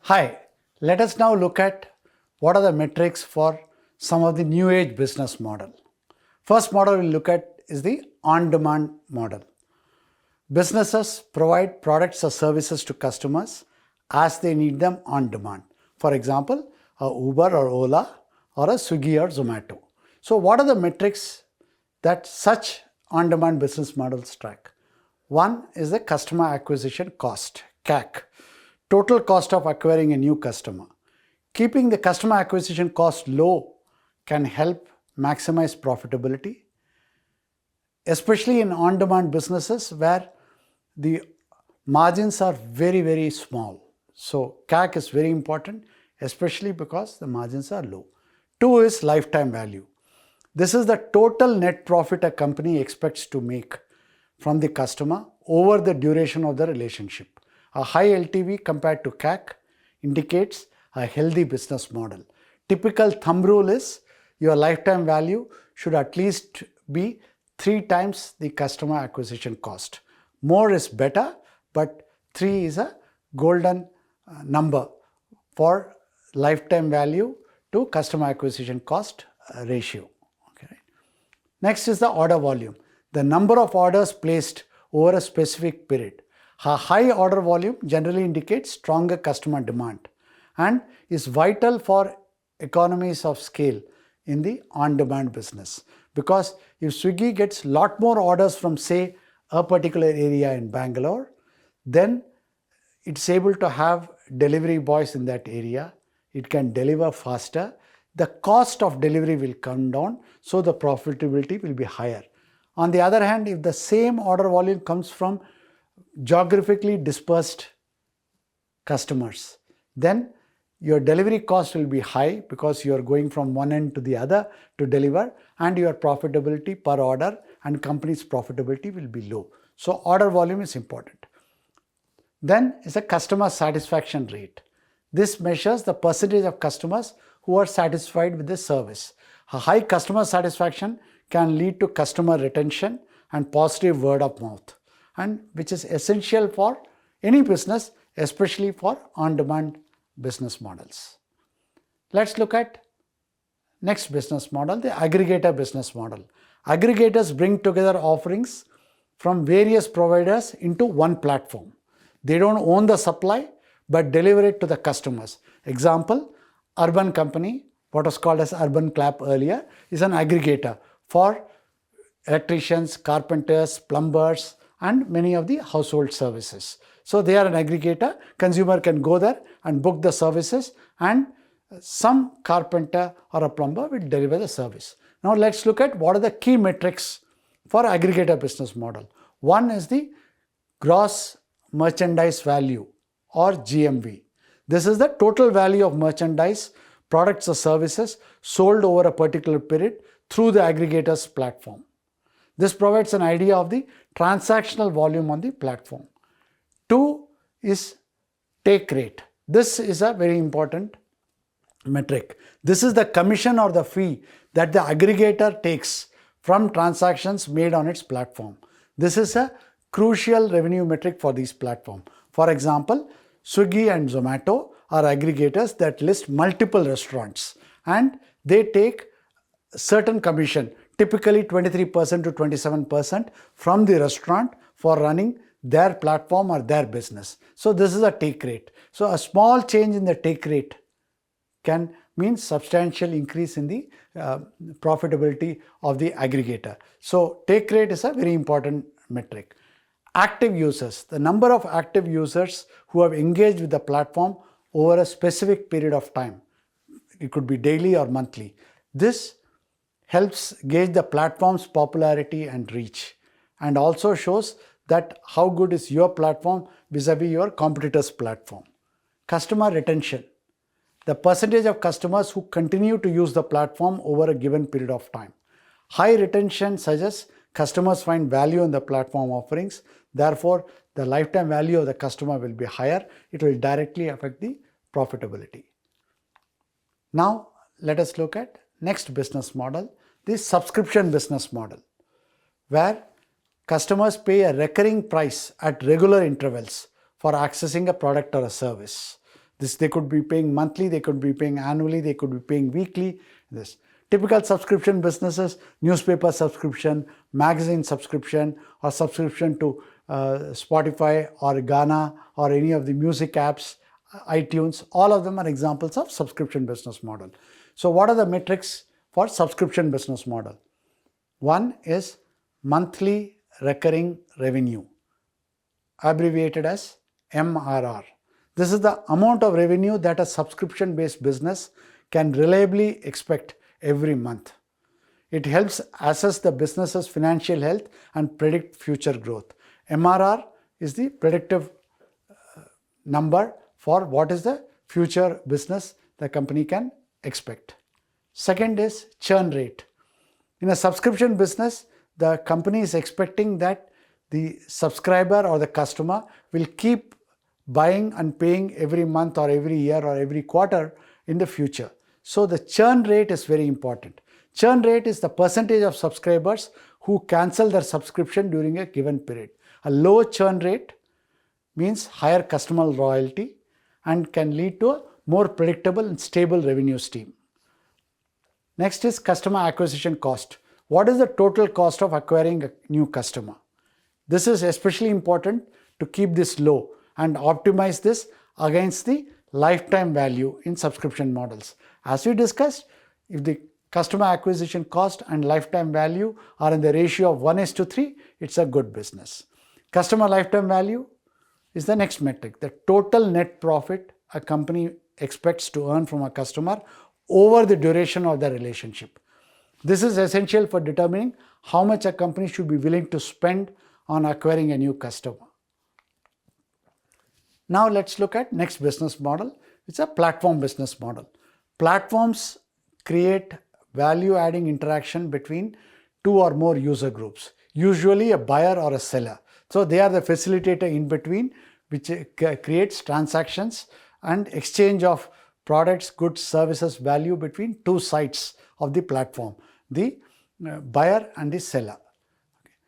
Hi, let us now look at what are the metrics for some of the new age business model. First model we'll look at is the on-demand model. Businesses provide products or services to customers as they need them on demand. For example, a Uber or Ola or a Swiggy or Zomato. So what are the metrics that such on-demand business models track? One is the customer acquisition cost, CAC, total cost of acquiring a new customer. Keeping the customer acquisition cost low can help maximize profitability, especially in on-demand businesses where the margins are very, very small. So CAC is very important, especially because the margins are low. Two is lifetime value. This is the total net profit a company expects to make from the customer over the duration of the relationship. A high LTV compared to CAC indicates a healthy business model. Typical thumb rule is your lifetime value should at least be 3 times the customer acquisition cost. More is better, but 3 is a golden number for lifetime value to customer acquisition cost ratio. Okay. Next is the order volume, the number of orders placed over a specific period. A high order volume generally indicates stronger customer demand and is vital for economies of scale in the on-demand business. Because if Swiggy gets a lot more orders from, say, a particular area in Bangalore, then it's able to have delivery boys in that area. It can deliver faster. The cost of delivery will come down, so the profitability will be higher. On the other hand, if the same order volume comes from geographically dispersed customers, then your delivery cost will be high because you are going from one end to the other to deliver, and your profitability per order and company's profitability will be low. So order volume is important. Then is a customer satisfaction rate. This measures the percentage of customers who are satisfied with the service. A high customer satisfaction can lead to customer retention and positive word of mouth, and which is essential for any business, especially for on-demand business models. Let's look at next business model, the aggregator business model. Aggregators bring together offerings from various providers into one platform. They don't own the supply but deliver it to the customers. Example, Urban Company, what was called as Urban Clap earlier, is an aggregator for electricians, carpenters, plumbers, and many of the household services. So they are an aggregator. Consumer can go there and book the services, and some carpenter or a plumber will deliver the service. Now let's look at what are the key metrics for aggregator business model. One is the gross merchandise value or GMV. This is the total value of merchandise, products or services sold over a particular period through the aggregator's platform. This provides an idea of the transactional volume on the platform. Two is take rate. This is a very important metric. This is the commission or the fee that the aggregator takes from transactions made on its platform. This is a crucial revenue metric for these platforms. For example, Swiggy and Zomato are aggregators that list multiple restaurants, and they take certain commission, typically 23% to 27% from the restaurant for running their platform or their business. So this is a take rate. So a small change in the take rate can mean substantial increase in the profitability of the aggregator. So take rate is a very important metric. Active users, the number of active users who have engaged with the platform over a specific period of time. It could be daily or monthly. This helps gauge the platform's popularity and reach, and also shows that how good is your platform vis-a-vis your competitor's platform. Customer retention, the percentage of customers who continue to use the platform over a given period of time. High retention suggests customers find value in the platform offerings. Therefore, the lifetime value of the customer will be higher. It will directly affect the profitability. Now, let us look at next business model, the subscription business model, where customers pay a recurring price at regular intervals for accessing a product or a service. This they could be paying monthly, they could be paying annually, they could be paying weekly. This typical subscription businesses: newspaper subscription, magazine subscription, or subscription to Spotify or Ghana or any of the music apps, iTunes. All of them are examples of subscription business model. So what are the metrics for subscription business model? One is monthly recurring revenue, abbreviated as MRR. This is the amount of revenue that a subscription-based business can reliably expect every month. It helps assess the business's financial health and predict future growth. MRR is the predictive number for what is the future business the company can expect. Second is churn rate. In a subscription business, the company is expecting that the subscriber or the customer will keep buying and paying every month or every year or every quarter in the future. So the churn rate is very important. Churn rate is the percentage of subscribers who cancel their subscription during a given period. A low churn rate means higher customer loyalty and can lead to a more predictable and stable revenue stream. Next is customer acquisition cost. What is the total cost of acquiring a new customer? This is especially important to keep this low and optimize this against the lifetime value in subscription models. As we discussed, if the customer acquisition cost and lifetime value are in the ratio of 1:3, it's a good business. Customer lifetime value is the next metric, the total net profit a company expects to earn from a customer over the duration of the relationship. This is essential for determining how much a company should be willing to spend on acquiring a new customer. Now let's look at next business model. It's a platform business model. Platforms create value-adding interaction between two or more user groups, usually a buyer or a seller. So they are the facilitator in between, which creates transactions and exchange of products, goods, services, value between two sides of the platform, the buyer and the seller.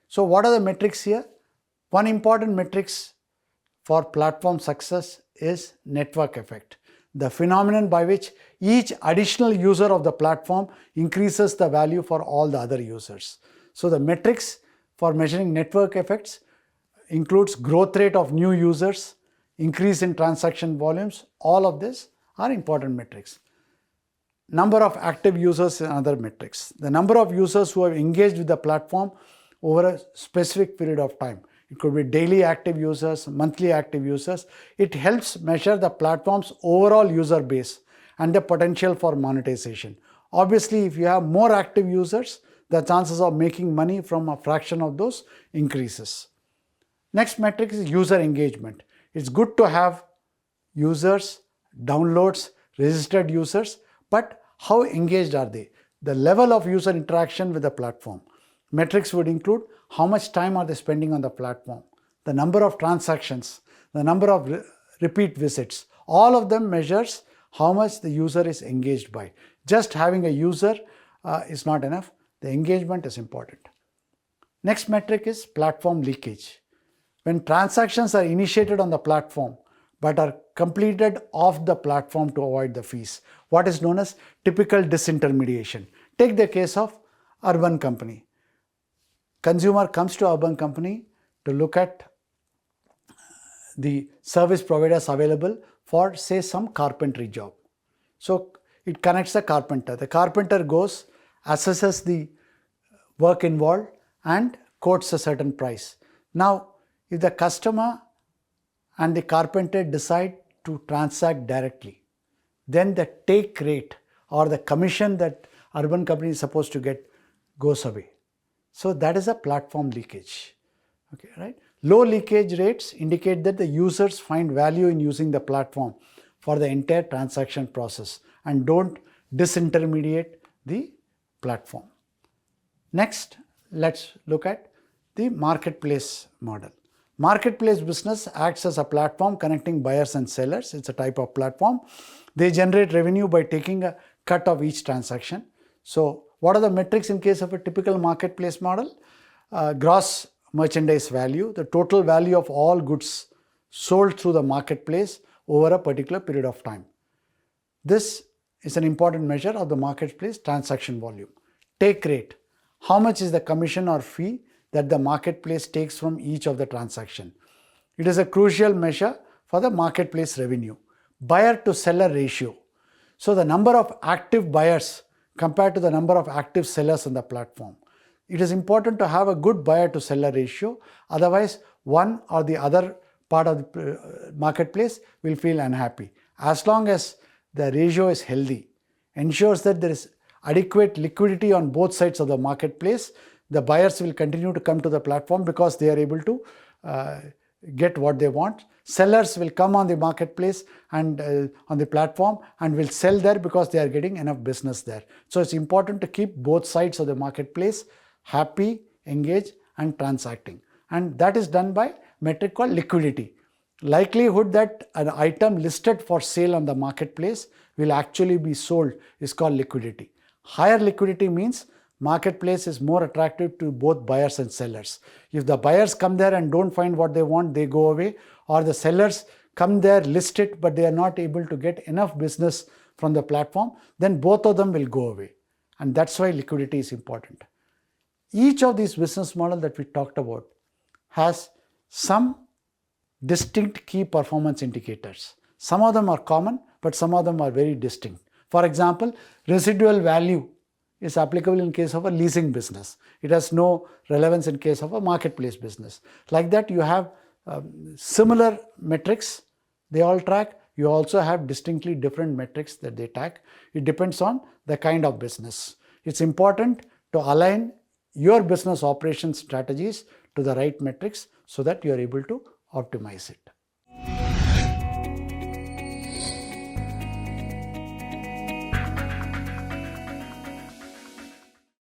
So what are the metrics here? One important metrics for platform success is network effect, the phenomenon by which each additional user of the platform increases the value for all the other users. So the metrics for measuring network effects includes growth rate of new users, increase in transaction volumes. All of this are important metrics. Number of active users and other metrics. The number of users who have engaged with the platform over a specific period of time. It could be daily active users, monthly active users. It helps measure the platform's overall user base and the potential for monetization. Obviously, if you have more active users, the chances of making money from a fraction of those increases. Next metric is user engagement. It's good to have users, downloads, registered users, but how engaged are they? The level of user interaction with the platform. Metrics would include how much time are they spending on the platform, the number of transactions, the number of repeat visits. All of them measures how much the user is engaged by. Just having a user is not enough. The engagement is important. Next metric is platform leakage. When transactions are initiated on the platform but are completed off the platform to avoid the fees, what is known as typical disintermediation. Take the case of urban company. Consumer comes to urban company to look at the service providers available for, say, some carpentry job. So it connects the carpenter. The carpenter goes, assesses the work involved and quotes a certain price. Now, if the customer and the carpenter decide to transact directly, then the take rate or the commission that urban company is supposed to get goes away. So that is a platform leakage. Okay, right? Low leakage rates indicate that the users find value in using the platform for the entire transaction process and don't disintermediate the platform. Next, let's look at the marketplace model. Marketplace business acts as a platform connecting buyers and sellers. It's a type of platform. They generate revenue by taking a cut of each transaction. So what are the metrics in case of a typical marketplace model? Gross merchandise value, the total value of all goods sold through the marketplace over a particular period of time. This is an important measure of the marketplace transaction volume. Take rate. How much is the commission or fee that the marketplace takes from each of the transaction? It is a crucial measure for the marketplace revenue. Buyer to seller ratio. So the number of active buyers compared to the number of active sellers on the platform. It is important to have a good buyer to seller ratio. Otherwise, one or the other part of the marketplace will feel unhappy. As long as the ratio is healthy, ensures that there is adequate liquidity on both sides of the marketplace, the buyers will continue to come to the platform because they are able to get what they want. Sellers will come on the marketplace and on the platform and will sell there because they are getting enough business there. So it's important to keep both sides of the marketplace happy, engaged and transacting. And that is done by metric called liquidity. Likelihood that an item listed for sale on the marketplace will actually be sold is called liquidity. Higher liquidity means marketplace is more attractive to both buyers and sellers. If the buyers come there and don't find what they want, they go away, or the sellers come there, list it, but they are not able to get enough business from the platform, then both of them will go away. And that's why liquidity is important. Each of these business models that we talked about has some distinct key performance indicators. Some of them are common, but some of them are very distinct. For example, residual value is applicable in case of a leasing business. It has no relevance in case of a marketplace business. Like that, you have similar metrics they all track. You also have distinctly different metrics that they track. It depends on the kind of business. It's important to align your business operation strategies to the right metrics so that you are able to optimize it.